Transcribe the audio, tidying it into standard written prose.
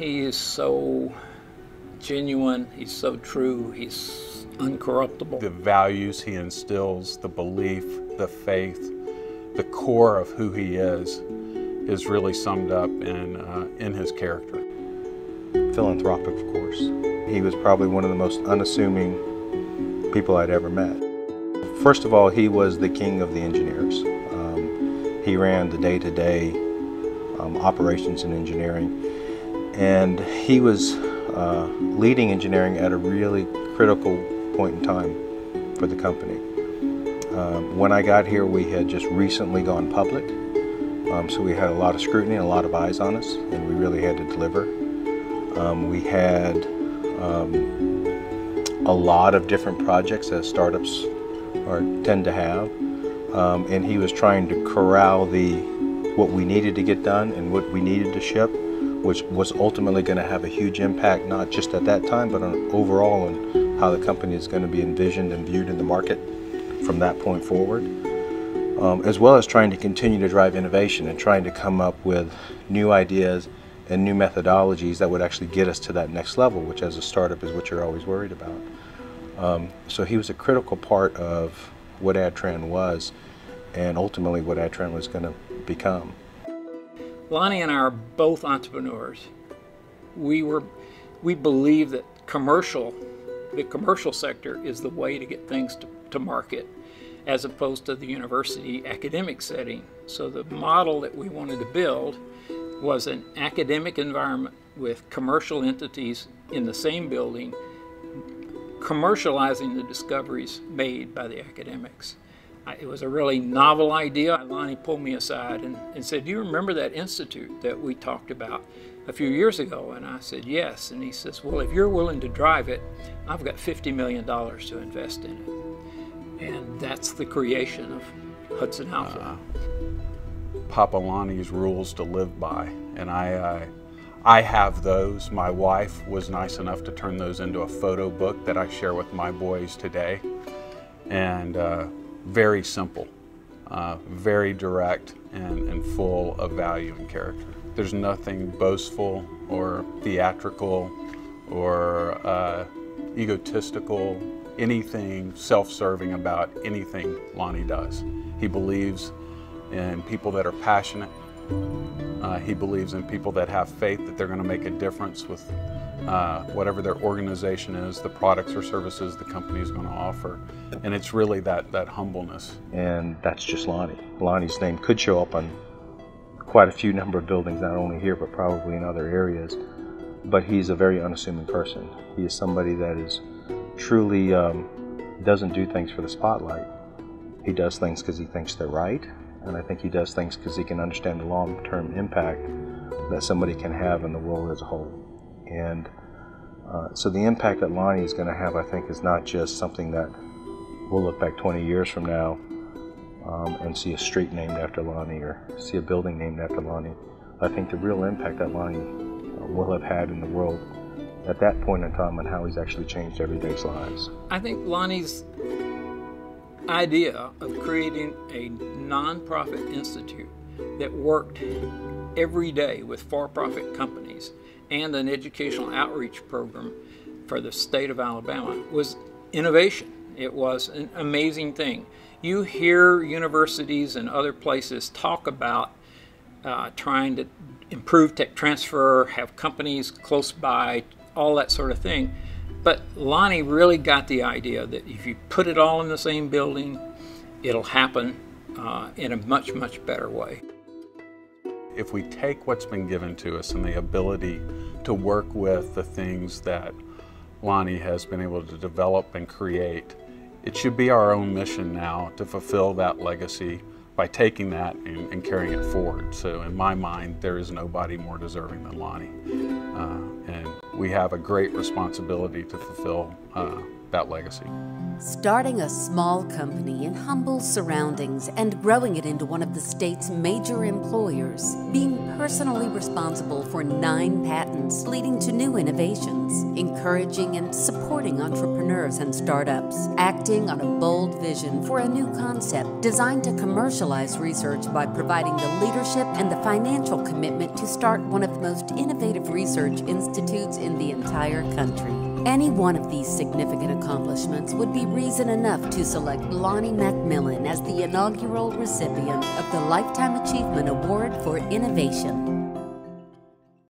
He is so genuine, he's so true, he's uncorruptible. The values he instills, the belief, the faith, the core of who he is really summed up in his character. Philanthropic, of course. He was probably one of the most unassuming people I'd ever met. First of all, he was the king of the engineers. He ran the day-to-day operations and engineering, and he was leading engineering at a really critical point in time for the company. When I got here, we had just recently gone public, so we had a lot of scrutiny and a lot of eyes on us, and we really had to deliver. We had a lot of different projects as startups tend to have, and he was trying to corral what we needed to get done and what we needed to ship, which was ultimately going to have a huge impact, not just at that time, but on overall on how the company is going to be envisioned and viewed in the market from that point forward, as well as trying to continue to drive innovation and trying to come up with new ideas and new methodologies that would actually get us to that next level, which as a startup is what you're always worried about. So he was a critical part of what Adtran was, and ultimately what Adtran was going to become. Lonnie and I are both entrepreneurs. We believe that the commercial sector is the way to get things to market, as opposed to the university academic setting. So the model that we wanted to build was an academic environment with commercial entities in the same building, commercializing the discoveries made by the academics. It was a really novel idea. Lonnie pulled me aside and said, "Do you remember that institute that we talked about a few years ago?" And I said, "Yes." And he says, "Well, if you're willing to drive it, I've got $50 million to invest in it." And that's the creation of Hudson Alpha. Papa Lonnie's rules to live by, and I have those. My wife was nice enough to turn those into a photo book that I share with my boys today. And very simple, very direct, and full of value and character. There's nothing boastful or theatrical or egotistical, anything self-serving about anything Lonnie does. He believes in people that are passionate. He believes in people that have faith that they're going to make a difference with whatever their organization is, the products or services the company is going to offer. And it's really that humbleness. And that's just Lonnie. Lonnie's name could show up on quite a few number of buildings, not only here, but probably in other areas. But he's a very unassuming person. He is somebody that is truly doesn't do things for the spotlight. He does things because he thinks they're right. And I think he does things because he can understand the long-term impact that somebody can have in the world as a whole. And so the impact that Lonnie is going to have, I think, is not just something that we'll look back 20 years from now and see a street named after Lonnie or see a building named after Lonnie. I think the real impact that Lonnie will have had in the world at that point in time and how he's actually changed everyday's lives. I think Lonnie's idea of creating a nonprofit institute that worked every day with for-profit companies and an educational outreach program for the state of Alabama was innovation. It was an amazing thing. You hear universities and other places talk about trying to improve tech transfer, have companies close by, all that sort of thing. But Lonnie really got the idea that if you put it all in the same building, it'll happen in a much, much better way. If we take what's been given to us and the ability to work with the things that Lonnie has been able to develop and create, it should be our own mission now to fulfill that legacy by taking that and carrying it forward. So in my mind, there is nobody more deserving than Lonnie. And we have a great responsibility to fulfill that legacy. Starting a small company in humble surroundings and growing it into one of the state's major employers, being personally responsible for 9 patents leading to new innovations, encouraging and supporting entrepreneurs and startups, acting on a bold vision for a new concept designed to commercialize research by providing the leadership and the financial commitment to start one of the most innovative research institutes in the entire country. Any one of these significant accomplishments would be reason enough to select Lonnie McMillian as the inaugural recipient of the Lifetime Achievement Award for Innovation.